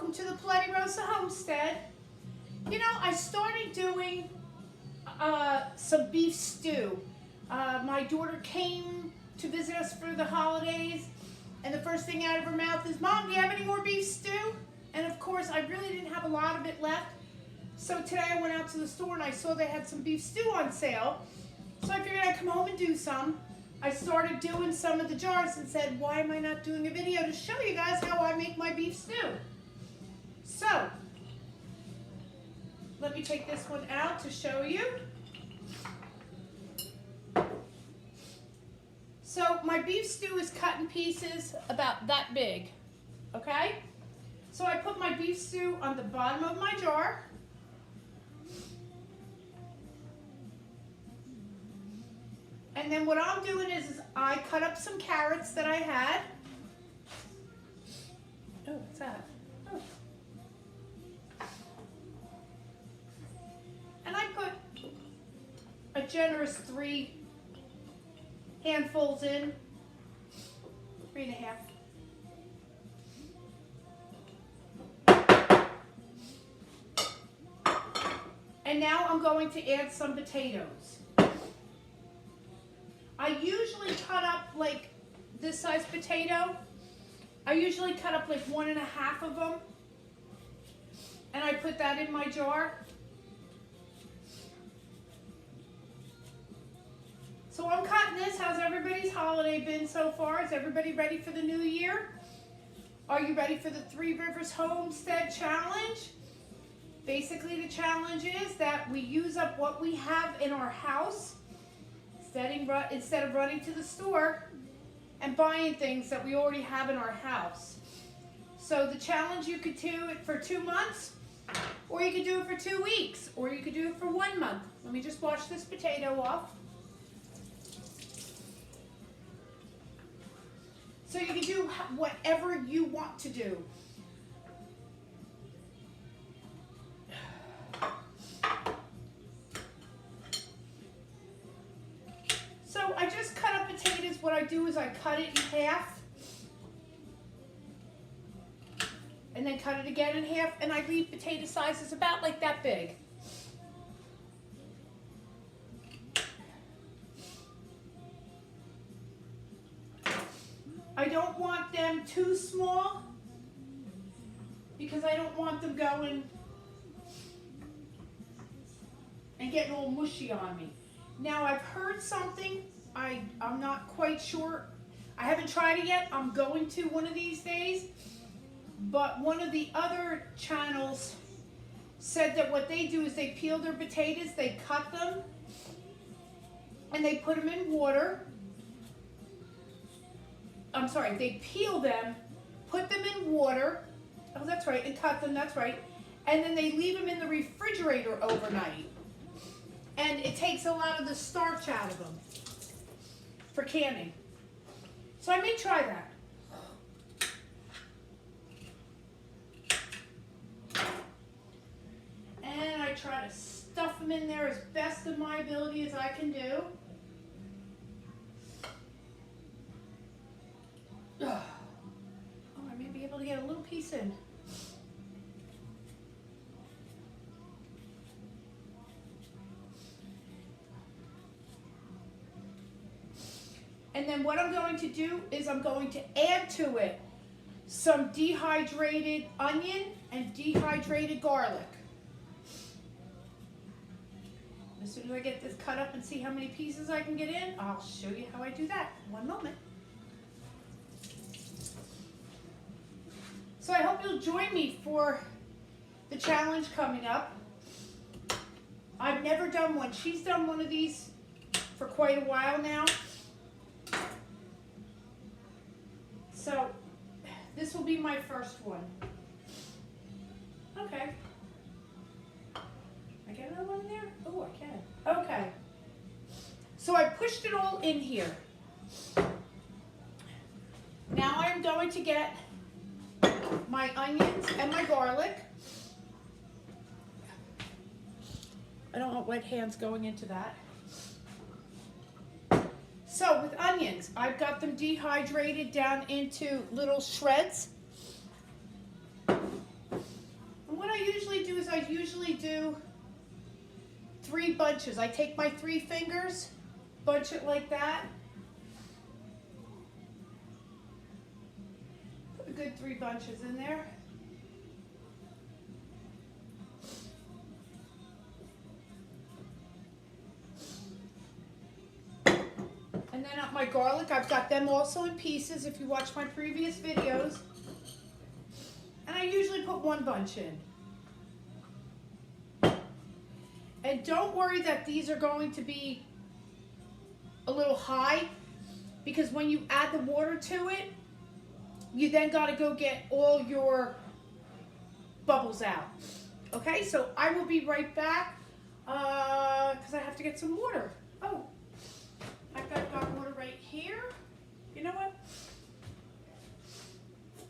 welcome to the Three Rivers Homestead. You know, I started doing some beef stew. My daughter came to visit us for the holidays, and the first thing out of her mouth is, "Mom, do you have any more beef stew?" And of course, I really didn't have a lot of it left. So today I went out to the store and I saw they had some beef stew on sale. So I figured I'd come home and do some. I started doing some of the jars and said, why am I not doing a video to show you guys how I make my beef stew? So, let me take this one out to show you. So my beef stew is cut in pieces about that big, okay? So I put my beef stew on the bottom of my jar. And then what I'm doing is I cut up some carrots that I had. Oh, what's that? Oh. And I put a generous 3 handfuls in, 3 1/2. And now I'm going to add some potatoes. I usually cut up like this size potato. I usually cut up like 1 1/2 of them. And I put that in my jar. So I'm cutting this. How's everybody's holiday been so far? Is everybody ready for the new year? Are you ready for the Three Rivers Homestead Challenge? Basically the challenge is that we use up what we have in our house instead of running to the store and buying things that we already have in our house. So the challenge, you could do it for 2 months, or you could do it for 2 weeks, or you could do it for 1 month. Let me just wash this potato off. So you can do whatever you want to do. So I just cut up potatoes. What I do is I cut it in half, and then cut it again in half, and I leave potato sizes about like that big. I don't want them too small because I don't want them going and getting all mushy on me. Now I've heard something, I'm not quite sure. I haven't tried it yet. I'm going to one of these days. But one of the other channels said that what they do is they peel their potatoes, they cut them, and they put them in water. I'm sorry, they peel them, put them in water, oh that's right, and cut them, that's right, and then they leave them in the refrigerator overnight. And it takes a lot of the starch out of them for canning. So I may try that. And I try to stuff them in there as best of my ability as I can do. Oh, I may be able to get a little piece in. And then what I'm going to do is I'm going to add to it some dehydrated onion and dehydrated garlic. As soon as I get this cut up and see how many pieces I can get in, I'll show you how I do that. One moment. So I hope you'll join me for the challenge coming up. I've never done one. She's done one of these for quite a while now. So this will be my first one. Okay. I get another one in there? Oh, I can. Okay. So I pushed it all in here. Now I'm going to get my onions and my garlic. I don't want wet hands going into that. So with onions, I've got them dehydrated down into little shreds. I usually do 3 bunches. I take my 3 fingers, bunch it like that. Put a good 3 bunches in there. And then my garlic, I've got them also in pieces if you watch my previous videos. And I usually put 1 bunch in. And don't worry that these are going to be a little high, because when you add the water to it, you then got to go get all your bubbles out. Okay, so I will be right back because I have to get some water. Oh, I've got water right here. You know what?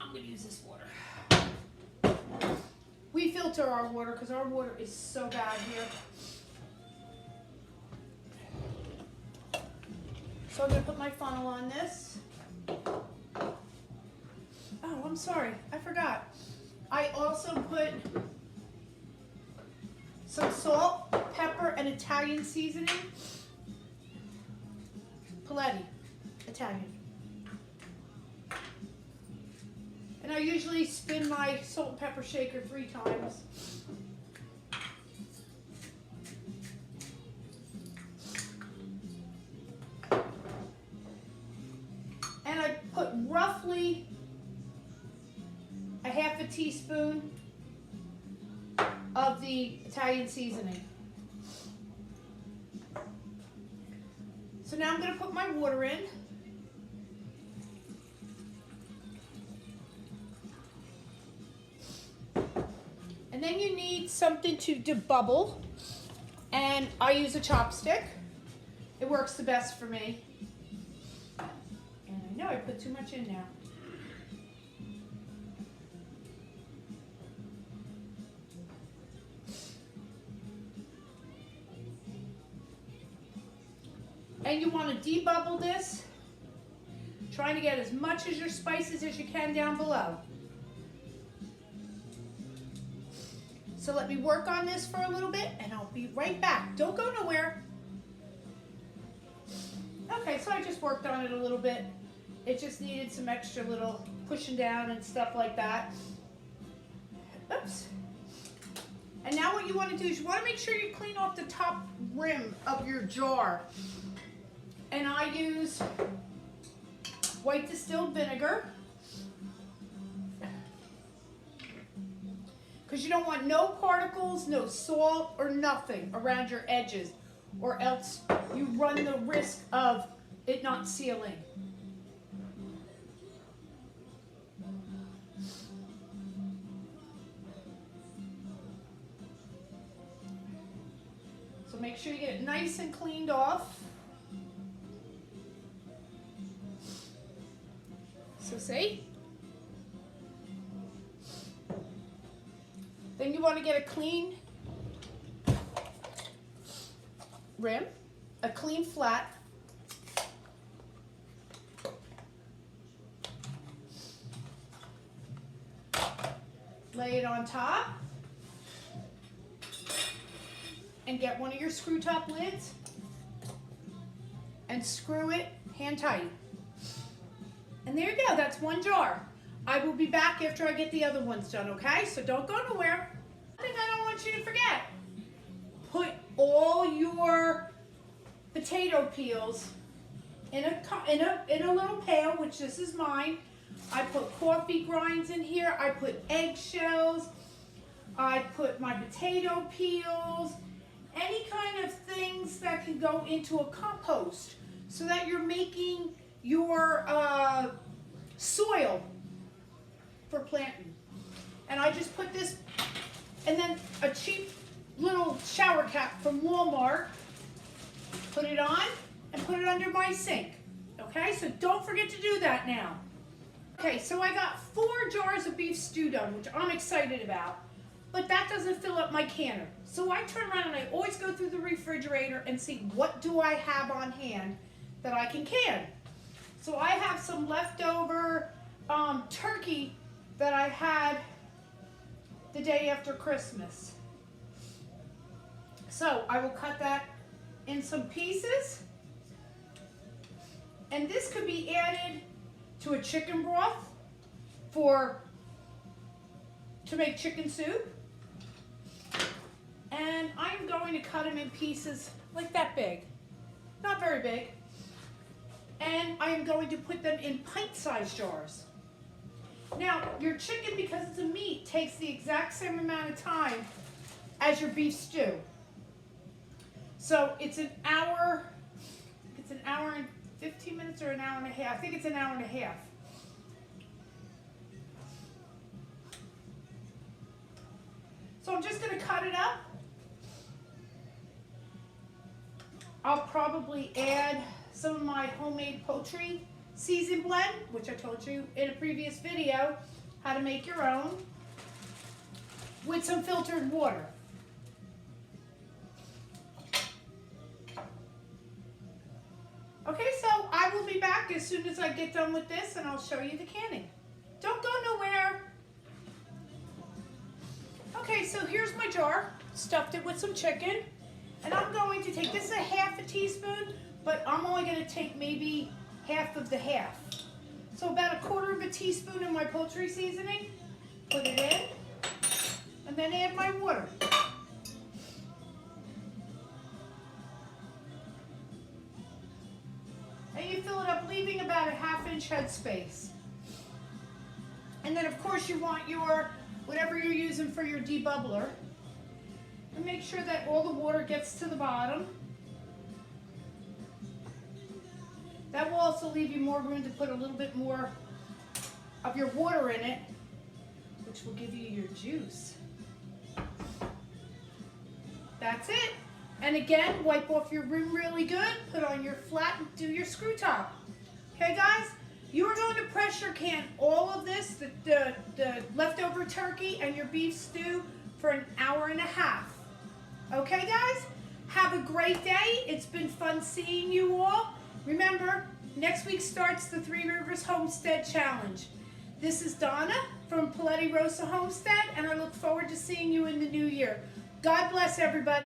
I'm going to use this water. We filter our water because our water is so bad here. So I'm going to put my funnel on this. Oh, I'm sorry. I forgot. I also put some salt, pepper, and Italian seasoning. Paletti, Italian. And I usually spin my salt and pepper shaker 3 times. And I put roughly a half a teaspoon of the Italian seasoning. So now I'm going to put my water in. And then you need something to debubble, and I use a chopstick. It works the best for me. And I know I put too much in now. And you want to debubble this, trying to get as much of your spices as you can down below. So let me work on this for a little bit and I'll be right back. Don't go nowhere. Okay, so I just worked on it a little bit. It just needed some extra little pushing down and stuff like that. Oops. And now what you want to do is you want to make sure you clean off the top rim of your jar. And I use white distilled vinegar, because you don't want no particles, no salt or nothing around your edges, or else you run the risk of it not sealing. So make sure you get it nice and cleaned off. So see? Then you want to get a clean rim, a clean flat. Lay it on top. And get one of your screw top lids and screw it hand tight. And there you go, that's 1 jar. I will be back after I get the other ones done, okay? So don't go nowhere. One thing I don't want you to forget, put all your potato peels in a little pail, which this is mine. I put coffee grinds in here, I put eggshells, I put my potato peels, any kind of things that can go into a compost so that you're making your soil for planting. And I just put this, and then a cheap little shower cap from Walmart, put it on and put it under my sink. Okay, so don't forget to do that now. Okay, so I got 4 jars of beef stew done, which I'm excited about, but that doesn't fill up my canner. So I turn around and I always go through the refrigerator and see what do I have on hand that I can can. So I have some leftover turkey that I had the day after Christmas. So I will cut that in some pieces. And this could be added to a chicken broth to make chicken soup. And I'm going to cut them in pieces like that big, not very big. And I am going to put them in pint-sized jars. Now, your chicken, because it's a meat, takes the exact same amount of time as your beef stew. So it's an hour, it's an hour and 15 minutes or an hour and a half. I think it's an hour and a half. So I'm just going to cut it up. I'll probably add some of my homemade poultry season blend, which I told you in a previous video how to make your own, with some filtered water. Okay, so I will be back as soon as I get done with this and I'll show you the canning. Don't go nowhere. Okay, so here's my jar. Stuffed it with some chicken. And I'm going to take, this is a half a teaspoon, but I'm only going to take maybe half of the half. So about a quarter of a teaspoon of my poultry seasoning. Put it in. And then add my water. And you fill it up, leaving about a ½ inch head space. And then of course you want your, whatever you're using for your debubbler. And make sure that all the water gets to the bottom. That will also leave you more room to put a little bit more of your water in it, which will give you your juice. That's it. And again, wipe off your rim really good, put on your flat, and do your screw top. Okay guys, you are going to pressure can all of this, the leftover turkey and your beef stew, for an hour and a half. Okay guys, have a great day. It's been fun seeing you all. Remember, next week starts the Three Rivers Homestead Challenge. This is Donna from Three Rivers Homestead, and I look forward to seeing you in the new year. God bless everybody.